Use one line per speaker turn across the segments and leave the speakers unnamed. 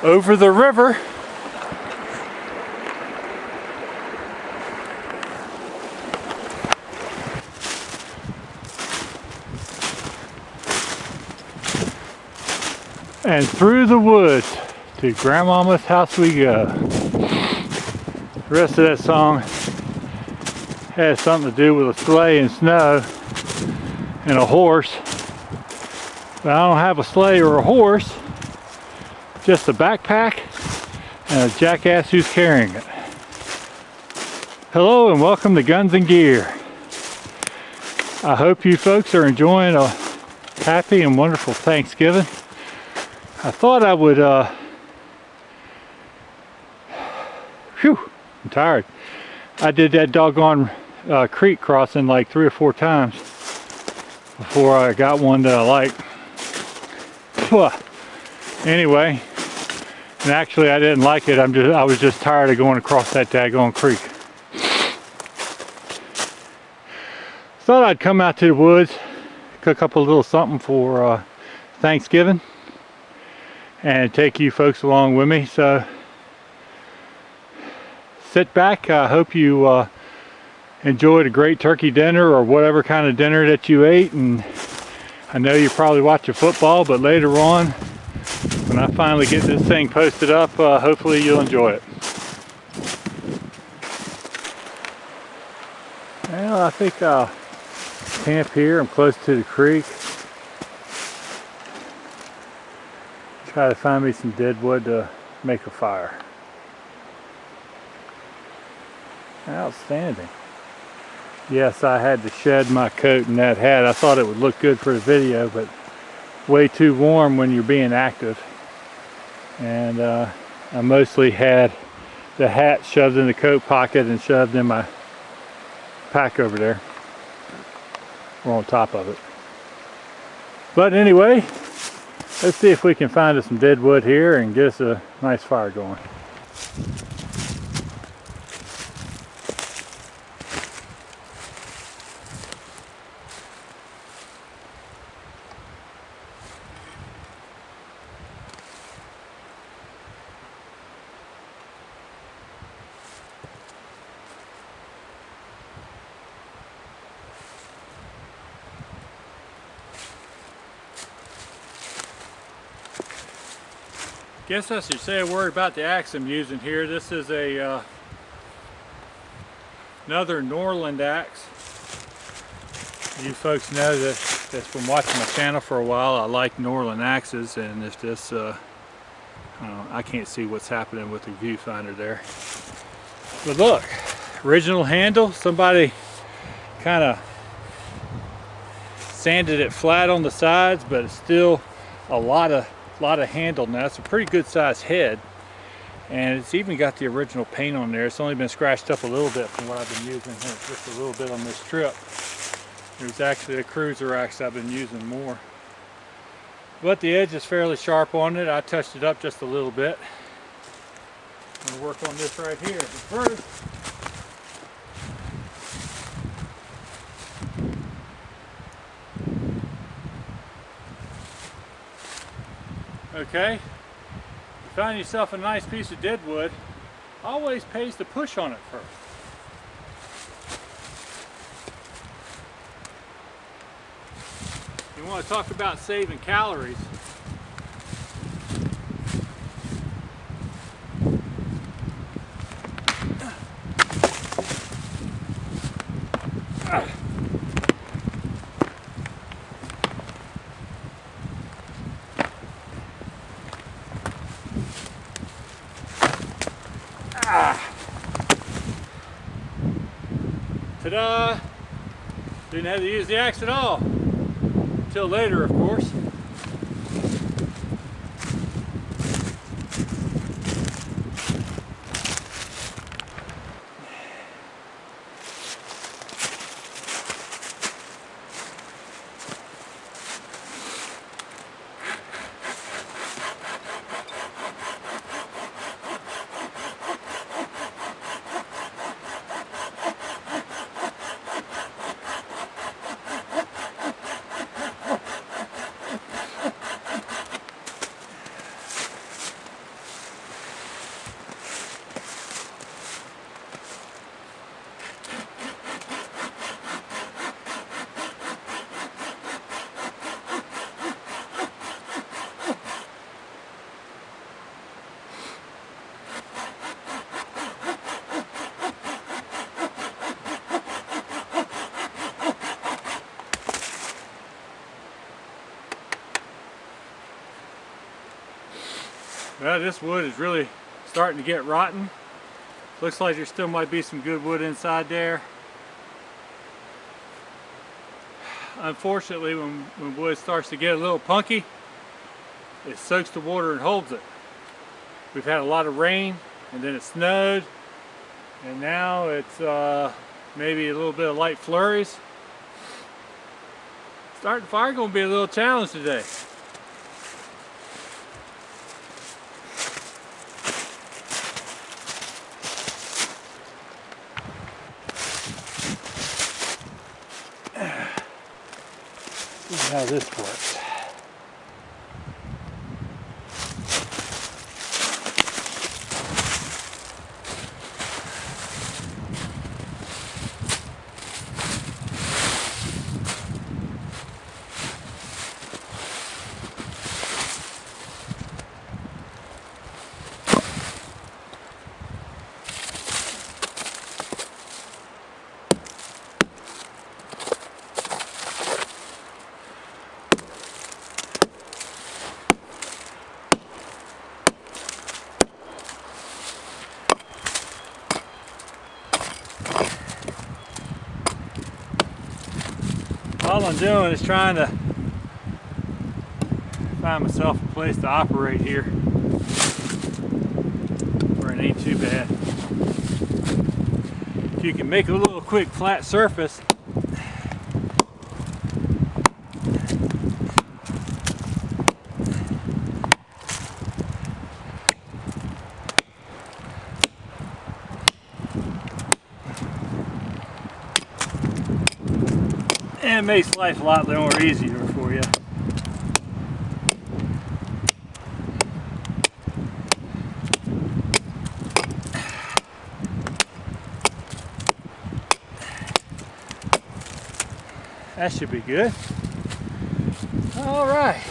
over the river. And through the woods to Grandmama's house we go. The rest of that song has something to do with a sleigh and snow and a horse. But I don't have a sleigh or a horse, just a backpack and a jackass who's carrying it. Hello and welcome to Guns and Gear. I hope you folks are enjoying a happy and wonderful Thanksgiving. I thought I would, I'm tired. I did that doggone creek crossing like 3 or 4 times before I got one that I liked. Anyway, and actually I didn't like it. I was just tired of going across that daggone creek. Thought I'd come out to the woods, cook up a little something for Thanksgiving, and take you folks along with me. So sit back. I hope you enjoyed a great turkey dinner or whatever kind of dinner that you ate. And I know you're probably watching football, but later on, when I finally get this thing posted up, hopefully you'll enjoy it. Well, I think I'll camp here. I'm close to the creek. Try to find me some dead wood to make a fire. Outstanding. Yes, I had to shed my coat and that hat. I thought it would look good for the video, but way too warm when you're being active. And I mostly had the hat shoved in the coat pocket and shoved in my pack over there, or on top of it. But anyway, let's see if we can find us some dead wood here and get us a nice fire going. Guess I should say a word about the axe I'm using here. This is a another Norland axe. You folks know that's been watching my channel for a while. I like Norland axes, and if this I can't see what's happening with the viewfinder there. But look, original handle. Somebody kind of sanded it flat on the sides, but it's still a lot of handle now. It's a pretty good sized head, and it's even got the original paint on there. It's only been scratched up a little bit from what I've been using here, just a little bit on this trip. There's actually a cruiser axe I've been using more, but the edge is fairly sharp on it. I touched it up just a little bit. I'm going to work on this right here. But first, okay, you find yourself a nice piece of dead wood, always pays to push on it first. You want to talk about saving calories. Ta-da! Didn't have to use the axe at all. Until later, of course. Well, this wood is really starting to get rotten. Looks like there still might be some good wood inside there. Unfortunately, when wood starts to get a little punky, it soaks the water and holds it. We've had a lot of rain, and then it snowed, and now it's maybe a little bit of light flurries. Starting fire going to be a little challenge today. See how this works. All I'm doing is trying to find myself a place to operate here where it ain't too bad. If you can make a little quick flat surface, and it makes life a lot more easier for you. That should be good. All right.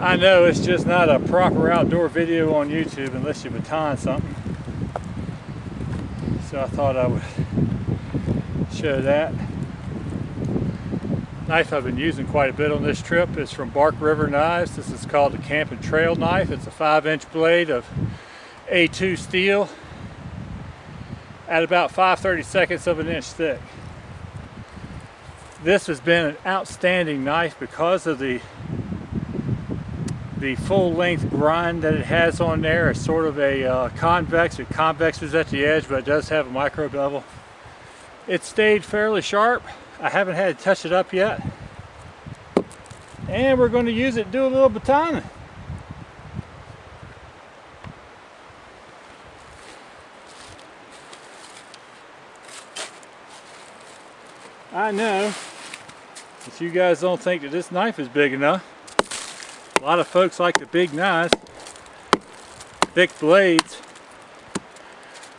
I know it's just not a proper outdoor video on YouTube unless you baton something. So I thought I would show that. Knife I've been using quite a bit on this trip is from Bark River Knives. This is called the Camp and Trail knife. It's a 5-inch blade of A2 steel at about 5/32 of an inch thick. This has been an outstanding knife because of the full length grind that it has on there. It's sort of a convex. It convexes at the edge, but it does have a micro bevel. It stayed fairly sharp. I haven't had to touch it up yet. And we're going to use it to do a little batoning. I know that you guys don't think that this knife is big enough. A lot of folks like the big knives, thick blades,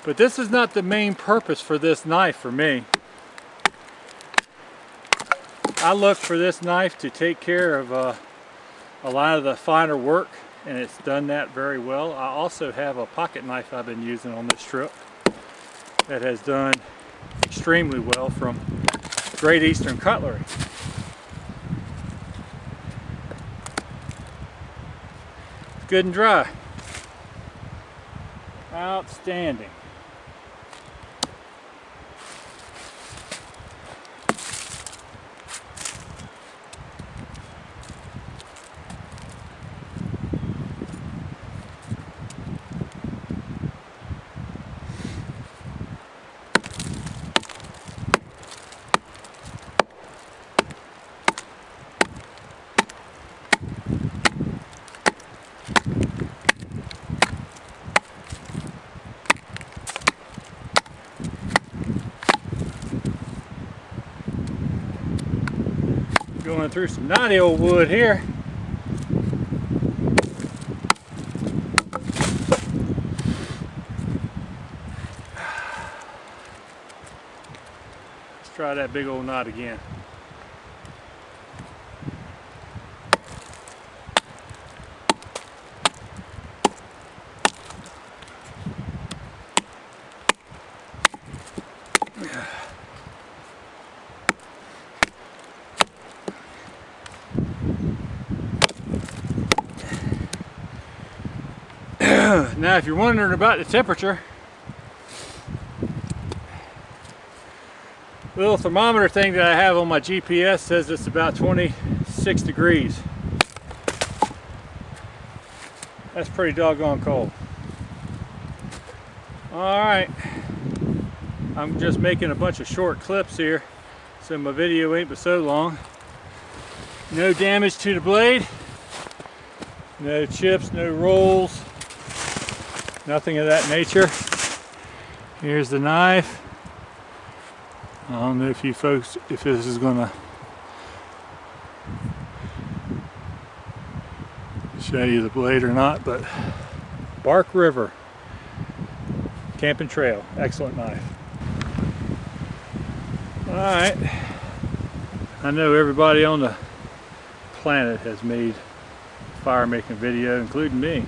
but this is not the main purpose for this knife for me. I look for this knife to take care of a lot of the finer work, and it's done that very well. I also have a pocket knife I've been using on this trip that has done extremely well from Great Eastern Cutlery. Good and dry. Outstanding. Going through some knotty old wood here. Let's try that big old knot again. Now if you're wondering about the temperature, the little thermometer thing that I have on my GPS says it's about 26 degrees. That's pretty doggone cold. Alright, I'm just making a bunch of short clips here, so my video ain't but so long. No damage to the blade, no chips, no rolls, nothing of that nature. Here's the knife. I don't know if you folks, if this is gonna show you the blade or not, but Bark River Camping Trail, excellent knife. Alright, I know everybody on the planet has made fire making video, including me,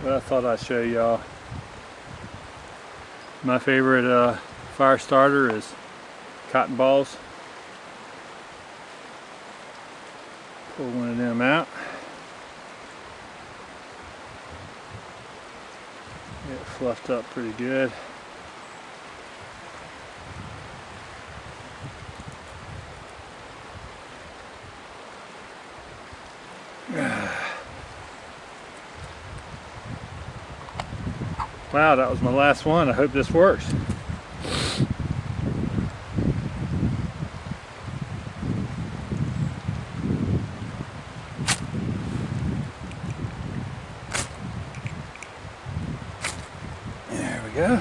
but I thought I'd show y'all. My favorite fire starter is cotton balls. Pull one of them out. Get it fluffed up pretty good. Wow, that was my last one. I hope this works. There we go.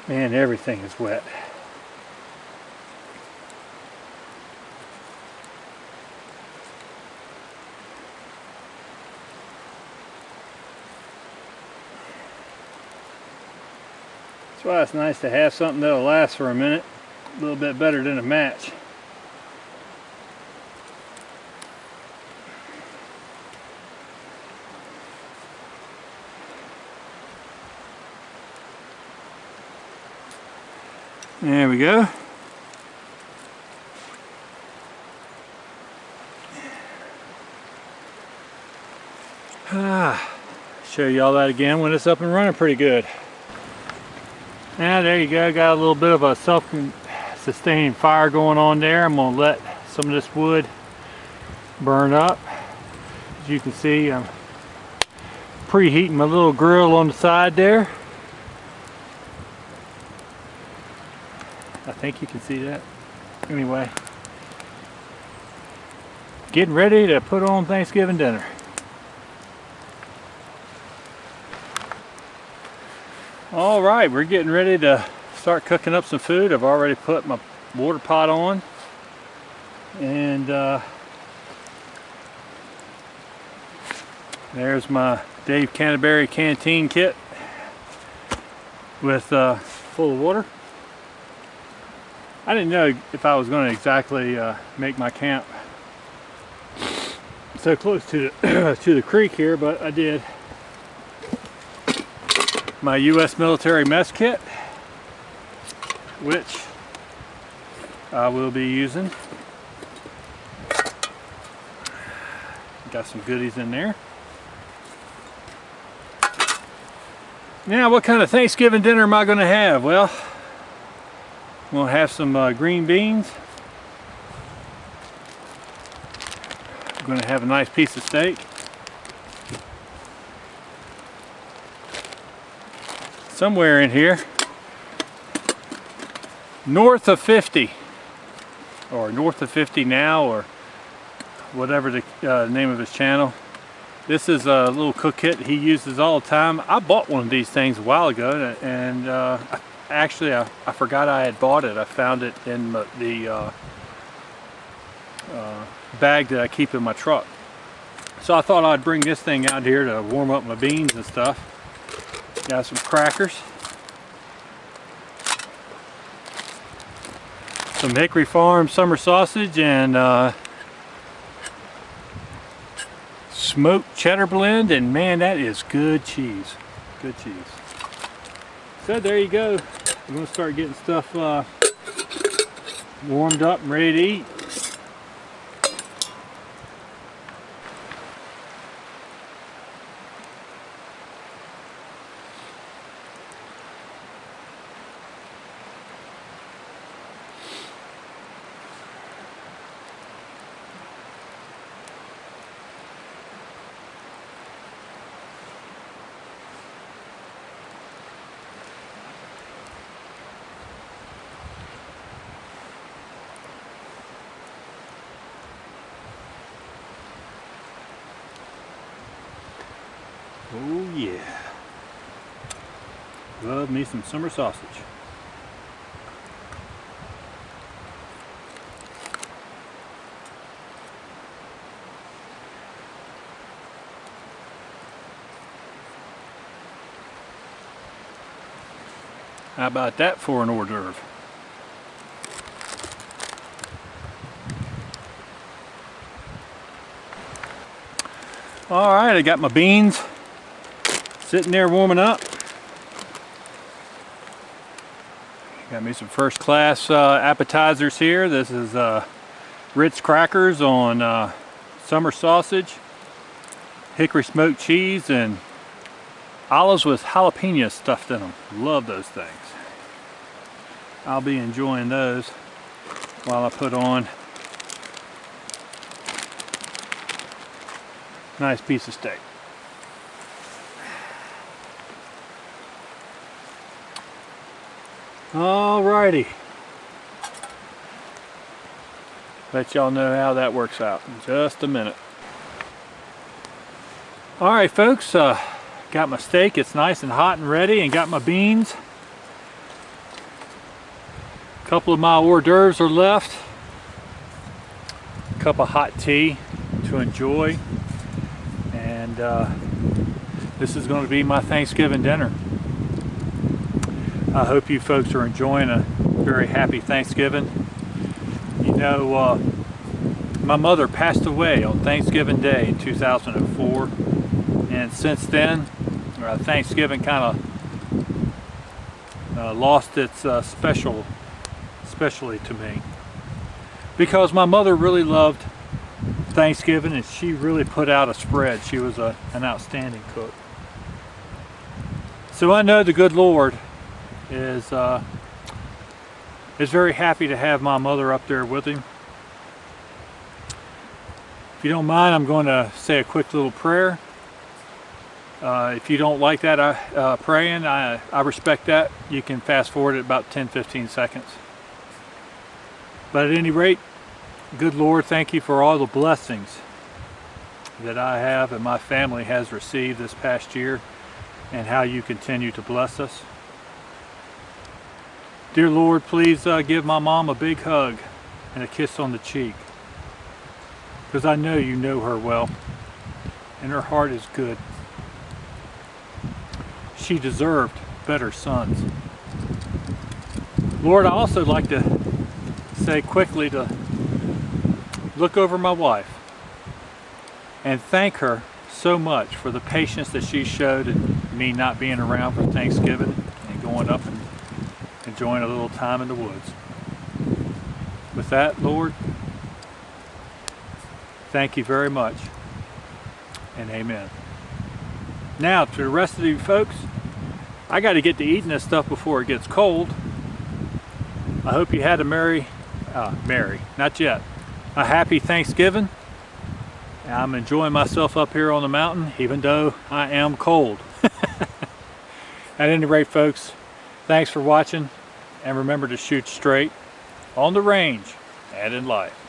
Man, everything is wet. That's why it's nice to have something that'll last for a minute, a little bit better than a match. There we go. Show y'all that again when it's up and running pretty good. Now there you go, got a little bit of a self-sustaining fire going on there. I'm gonna let some of this wood burn up. As you can see, I'm preheating my little grill on the side there. I think you can see that. Anyway, getting ready to put on Thanksgiving dinner. All right, we're getting ready to start cooking up some food. I've already put my water pot on, and there's my Dave Canterbury canteen kit with full of water. I didn't know if I was going to exactly make my camp so close to the, to the creek here, but I did. My U.S. military mess kit, which I will be using. Got some goodies in there. Now, what kind of Thanksgiving dinner am I going to have? Well, I'm going to have some green beans. I'm going to have a nice piece of steak. Somewhere in here, north of 50, or north of 50 now, or whatever the name of his channel. This is a little cook kit he uses all the time. I bought one of these things a while ago, and actually I forgot I had bought it. I found it in the bag that I keep in my truck. So I thought I'd bring this thing out here to warm up my beans and stuff. Got some crackers. Some Hickory Farm summer sausage and smoked cheddar blend, and man, that is good cheese. Good cheese. So there you go. I'm going to start getting stuff warmed up and ready to eat. Oh yeah. Love me some summer sausage. How about that for an hors d'oeuvre? All right, I got my beans sitting there warming up. Got me some first class appetizers here. This is Ritz crackers on summer sausage, hickory smoked cheese, and olives with jalapeno stuffed in them. Love those things. I'll be enjoying those while I put on a nice piece of steak. Alrighty. Let y'all know how that works out in just a minute. Alright folks, got my steak, it's nice and hot and ready, and got my beans. A couple of my hors d'oeuvres are left. A cup of hot tea to enjoy. And this is going to be my Thanksgiving dinner. I hope you folks are enjoying a very happy Thanksgiving. You know, my mother passed away on Thanksgiving Day in 2004, and since then Thanksgiving kind of lost its especially to me, because my mother really loved Thanksgiving and she really put out a spread. She was an outstanding cook. So I know the good Lord is very happy to have my mother up there with him. If you don't mind, I'm going to say a quick little prayer. If you don't like that praying, I respect that. You can fast forward at about 10-15 seconds. But at any rate, good Lord, thank you for all the blessings that I have and my family has received this past year, and how you continue to bless us. Dear Lord, please give my mom a big hug and a kiss on the cheek, because I know you know her well and her heart is good. She deserved better sons. Lord, I also like to say quickly to look over my wife and thank her so much for the patience that she showed in me not being around for Thanksgiving and going up and enjoying a little time in the woods. With that, Lord, thank you very much, and amen. Now, to the rest of you folks, I got to get to eating this stuff before it gets cold. I hope you had a not yet, a happy Thanksgiving. I'm enjoying myself up here on the mountain, even though I am cold. At any rate, folks, thanks for watching, and remember to shoot straight on the range and in life.